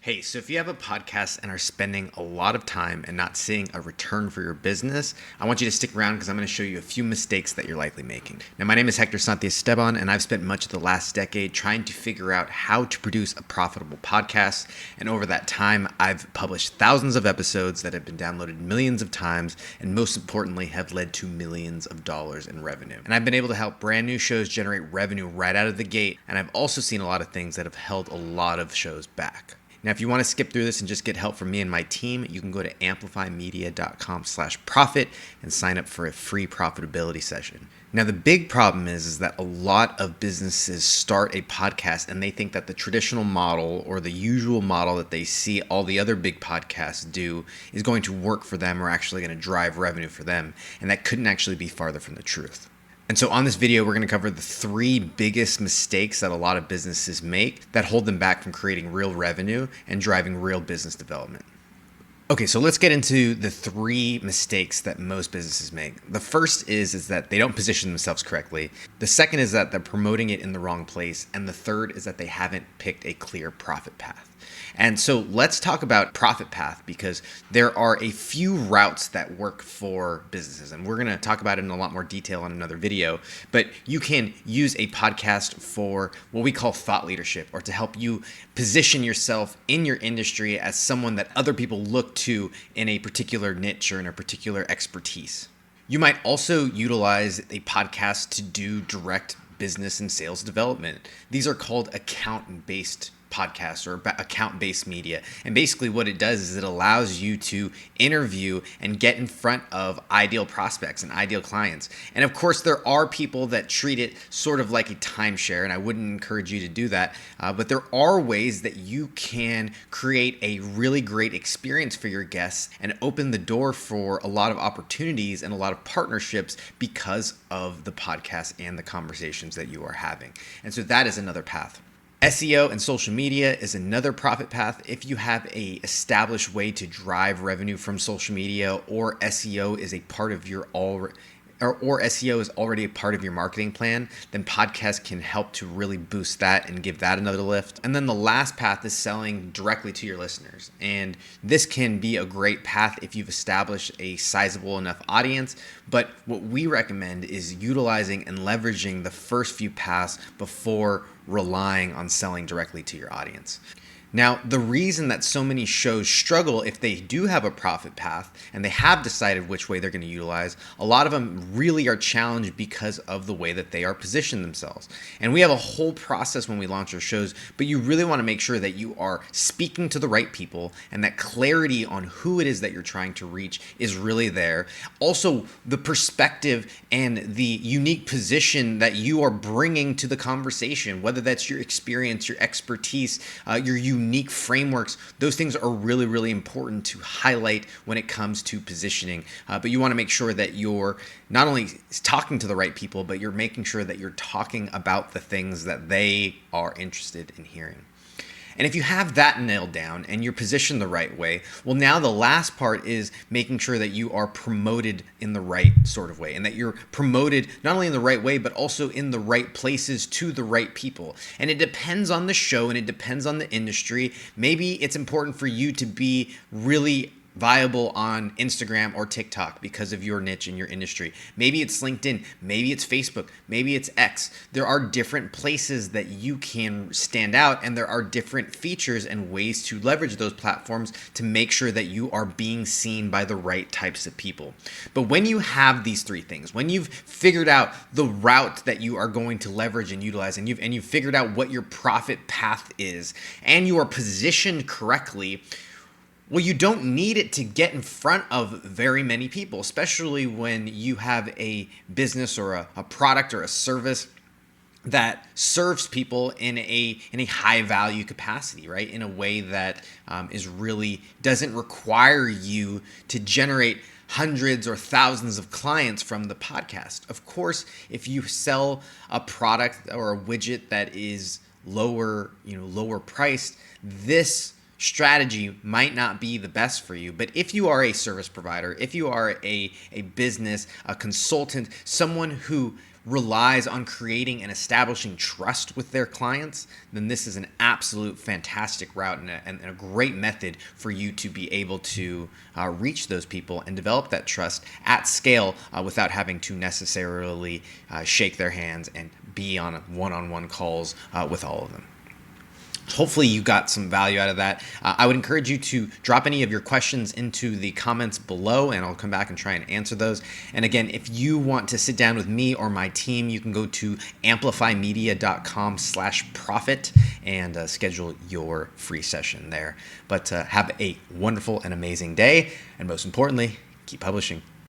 Hey, so if you have a podcast and are spending a lot of time and not seeing a return for your business, I want you to stick around because I'm going to show you a few mistakes that you're likely making. Now, my name is Hector Santiesteban, and I've spent much of the last decade trying to figure out how to produce a profitable podcast. And over that time, I've published thousands of episodes that have been downloaded millions of times, and most importantly, have led to millions of dollars in revenue. And I've been able to help brand new shows generate revenue right out of the gate, and I've also seen a lot of things that have held a lot of shows back. Now, if you want to skip through this and just get help from me and my team, you can go to amplifymedia.com/profit and sign up for a free profitability session. Now, the big problem is that a lot of businesses start a podcast and they think that the traditional model or the usual model that they see all the other big podcasts do is going to work for them or actually going to drive revenue for them. And that couldn't actually be farther from the truth. And so on this video, we're going to cover the three biggest mistakes that a lot of businesses make that hold them back from creating real revenue and driving real business development. Okay, so let's get into the three mistakes that most businesses make. The first is that they don't position themselves correctly. The second is that they're promoting it in the wrong place. And the third is that they haven't picked a clear profit path. And so let's talk about profit path because there are a few routes that work for businesses. And we're going to talk about it in a lot more detail in another video. But you can use a podcast for what we call thought leadership or to help you position yourself in your industry as someone that other people look to in a particular niche or in a particular expertise. You might also utilize a podcast to do direct business and sales development. These are called account-based podcasts or account-based media. And basically what it does is it allows you to interview and get in front of ideal prospects and ideal clients. And of course, there are people that treat it sort of like a timeshare, and I wouldn't encourage you to do that. But there are ways that you can create a really great experience for your guests and open the door for a lot of opportunities and a lot of partnerships because of the podcast and the conversations that you are having. And so that is another path. SEO and social media is another profit path. If you have a established way to drive revenue from social media, or SEO is a part of your or SEO is already a part of your marketing plan, then podcasts can help to really boost that and give that another lift. And then the last path is selling directly to your listeners. And this can be a great path if you've established a sizable enough audience. But what we recommend is utilizing and leveraging the first few paths before relying on selling directly to your audience. Now, the reason that so many shows struggle if they do have a profit path and they have decided which way they're going to utilize, a lot of them really are challenged because of the way that they are positioned themselves. And we have a whole process when we launch our shows, but you really want to make sure that you are speaking to the right people and that clarity on who it is that you're trying to reach is really there. Also, the perspective and the unique position that you are bringing to the conversation, whether that's your experience, your expertise, your unique frameworks, those things are really, really important to highlight when it comes to positioning. But you want to make sure that you're not only talking to the right people, but you're making sure that you're talking about the things that they are interested in hearing. And if you have that nailed down and you're positioned the right way, well, now the last part is making sure that you are promoted in the right sort of way and that you're promoted not only in the right way, but also in the right places to the right people. And it depends on the show and it depends on the industry. Maybe it's important for you to be really viable on Instagram or TikTok because of your niche in your industry. Maybe it's LinkedIn, maybe it's Facebook, maybe it's X. There are different places that you can stand out, and there are different features and ways to leverage those platforms to make sure that you are being seen by the right types of people. But when you have these three things, when you've figured out the route that you are going to leverage and utilize, and you've figured out what your profit path is, and you are positioned correctly, well, you don't need it to get in front of very many people, especially when you have a business or a product or a service that serves people in a high value capacity, right? In a way that is really doesn't require you to generate hundreds or thousands of clients from the podcast. Of course, if you sell a product or a widget that is lower priced, this strategy might not be the best for you. But if you are a service provider, if you are a business, a consultant, someone who relies on creating and establishing trust with their clients, then this is an absolute fantastic route and a great method for you to be able to reach those people and develop that trust at scale without having to necessarily shake their hands and be on one-on-one calls with all of them. Hopefully you got some value out of that. I would encourage you to drop any of your questions into the comments below, and I'll come back and try and answer those. And again, if you want to sit down with me or my team, you can go to amplifymedia.com/profit and schedule your free session there. But have a wonderful and amazing day. And most importantly, keep publishing.